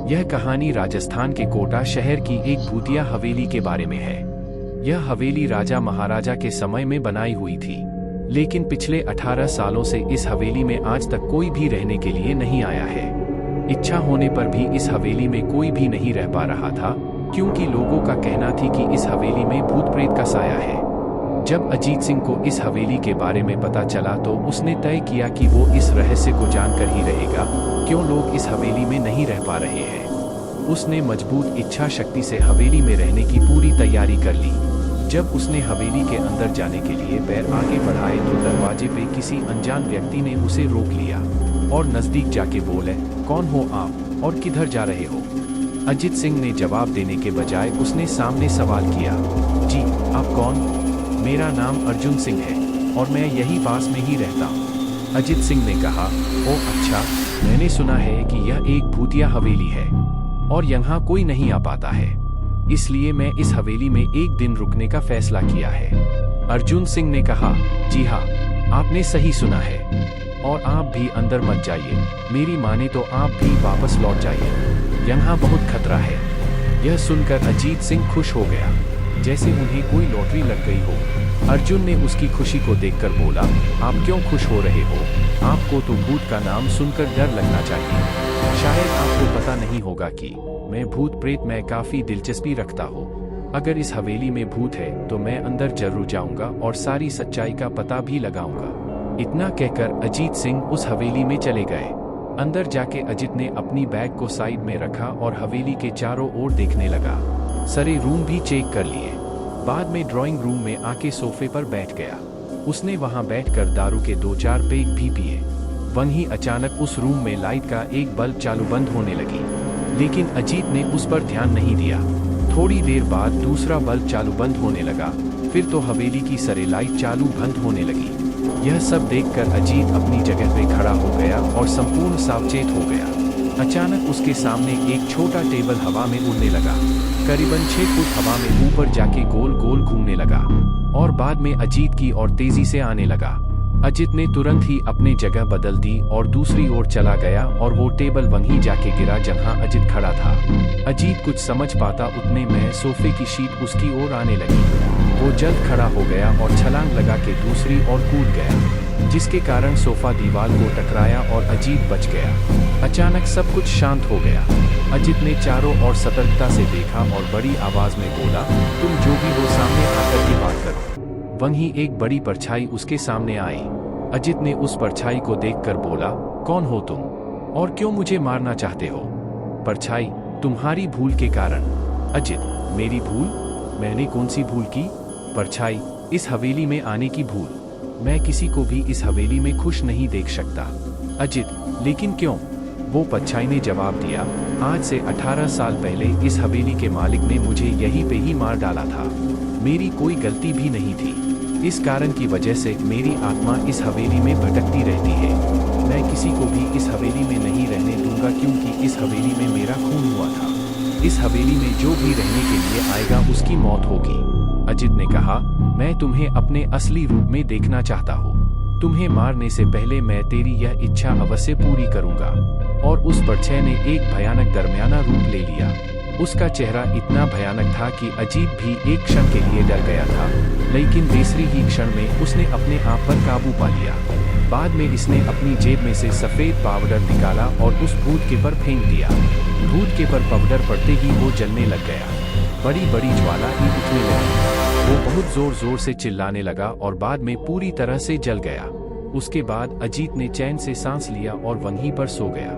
यह कहानी राजस्थान के कोटा शहर की एक भूतिया हवेली के बारे में है। यह हवेली राजा महाराजा के समय में बनाई हुई थी, लेकिन पिछले 18 सालों से इस हवेली में आज तक कोई भी रहने के लिए नहीं आया है। इच्छा होने पर भी इस हवेली में कोई भी नहीं रह पा रहा था, क्योंकि लोगों का कहना थी कि इस हवेली में भूत प्रेत का साया है। जब अजीत सिंह को इस हवेली के बारे में पता चला तो उसने तय किया कि वो इस रहस्य को जानकर ही रहेगा, क्यों लोग इस हवेली में नहीं रह पा रहे हैं। उसने मजबूत इच्छा शक्ति से हवेली में रहने की पूरी तैयारी कर ली। जब उसने हवेली के अंदर जाने के लिए पैर आगे बढ़ाए तो दरवाजे पे किसी अनजान व्यक्ति ने उसे रोक लिया और नजदीक जाके बोले, कौन हो आप और किधर जा रहे हो? अजीत सिंह ने जवाब देने के बजाय उसने सामने सवाल किया, जी आप कौन? मेरा नाम अर्जुन सिंह है और मैं यही पास में ही रहता हूँ। अजीत सिंह ने कहा, ओ अच्छा, मैंने सुना है कि यह एक भूतिया हवेली है और यहाँ कोई नहीं आ पाता है, इसलिए मैं इस हवेली में एक दिन रुकने का फैसला किया है। अर्जुन सिंह ने कहा, जी हाँ, आपने सही सुना है और आप भी अंदर मत जाइए, मेरी माने तो आप भी वापस लौट जाइए, यहाँ बहुत खतरा है। यह सुनकर अजीत सिंह खुश हो गया, जैसे उन्हें कोई लॉटरी लग गई हो। अर्जुन ने उसकी खुशी को देखकर बोला, आप क्यों खुश हो रहे हो? आपको तो भूत का नाम सुनकर डर लगना चाहिए। शायद आपको पता नहीं होगा कि मैं भूत प्रेत में काफी दिलचस्पी रखता हूँ। अगर इस हवेली में भूत है तो मैं अंदर जरूर जाऊंगा और सारी सच्चाई का पता भी लगाऊंगा। इतना कहकर अजीत सिंह उस हवेली में चले गए। अंदर जाके अजीत ने अपनी बैग को साइड में रखा और हवेली के चारों ओर देखने लगा। सारे रूम भी चेक कर लिए। बाद में ड्राइंग रूम में आके सोफे पर बैठ गया। उसने वहां बैठकर दारू के 2-4 पेग भी पिए। वहीं अचानक उस रूम में लाइट का एक बल्ब चालू बंद होने लगी, लेकिन अजीत ने उस पर ध्यान नहीं दिया। थोड़ी देर बाद दूसरा बल्ब चालू बंद होने लगा, फिर तो हवेली की सारी लाइट चालू बंद होने लगी। यह सब देखकर अजीत अपनी जगह पे खड़ा हो गया और संपूर्ण सावचेत हो गया। अचानक उसके सामने एक छोटा टेबल हवा में उड़ने लगा। करीबन 6 फुट हवा में ऊपर जाके गोल गोल घूमने लगा और बाद में अजीत की ओर तेजी से आने लगा। अजीत ने तुरंत ही अपनी जगह बदल दी और दूसरी ओर चला गया और वो टेबल वहीं जाके गिरा जहां अजीत खड़ा था। अजीत कुछ समझ पाता उतने में सोफे की शीट उसकी ओर आने लगी। वो जल्द खड़ा हो गया और छलांग लगा के दूसरी ओर कूद गया, जिसके कारण सोफा दीवार को टकराया और अजीत बच गया। अचानक सब कुछ शांत हो गया। अजीत ने चारों ओर सतर्कता से देखा और बड़ी आवाज में बोला, तुम जो भी हो सामने आकर के बात करो। वहीं एक बड़ी परछाई उसके सामने आई। अजीत ने उस परछाई को देखकर बोला, कौन हो तुम और क्यों मुझे मारना चाहते हो? परछाई, तुम्हारी भूल के कारण। अजीत, मेरी भूल? मैंने कौन सी भूल की? परछाई, इस हवेली में आने की भूल। मैं किसी को भी इस हवेली में खुश नहीं देख सकता। अजीत, लेकिन क्यों? वो परछाई ने जवाब दिया, आज से 18 साल पहले इस हवेली के मालिक ने मुझे यहीं पे ही मार डाला था। मेरी कोई गलती भी नहीं थी। इस कारण की वजह से मेरी आत्मा इस हवेली में भटकती रहती है। मैं किसी को भी इस हवेली में नहीं रहने दूंगा, क्योंकि इस हवेली में मेरा खून हुआ था। इस हवेली में जो भी रहने के लिए आएगा उसकी मौत होगी। अजीत ने कहा, मैं तुम्हें अपने असली रूप में देखना चाहता हूँ। तुम्हें मारने से पहले मैं तेरी यह इच्छा अवश्य पूरी करूंगा। और उस परछाई ने एक भयानक दरमियाना रूप ले लिया। उसका चेहरा इतना भयानक था कि अजीत भी एक क्षण के लिए डर गया था, लेकिन दूसरी ही क्षण में उसने अपने आप पर काबू पा लिया। बाद में इसने अपनी जेब में से सफेद पाउडर निकाला और उस भूत के पर फेंक दिया। भूत के पर पाउडर पड़ते ही वो जलने लग गया। बड़ी बड़ी ज्वाला ही उठने लगी। वो बहुत जोर जोर से चिल्लाने लगा और बाद में पूरी तरह से जल गया। उसके बाद अजीत ने चैन से सांस लिया और वहीं पर सो गया।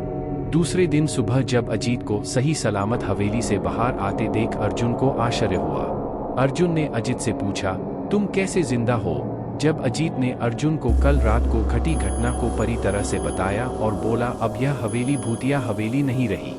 दूसरे दिन सुबह जब अजीत को सही सलामत हवेली से बाहर आते देख अर्जुन को आश्चर्य हुआ। अर्जुन ने अजीत से पूछा, तुम कैसे जिंदा हो? जब अजीत ने अर्जुन को कल रात को घटी घटना को पूरी तरह से बताया और बोला, अब यह हवेली भूतिया हवेली नहीं रही।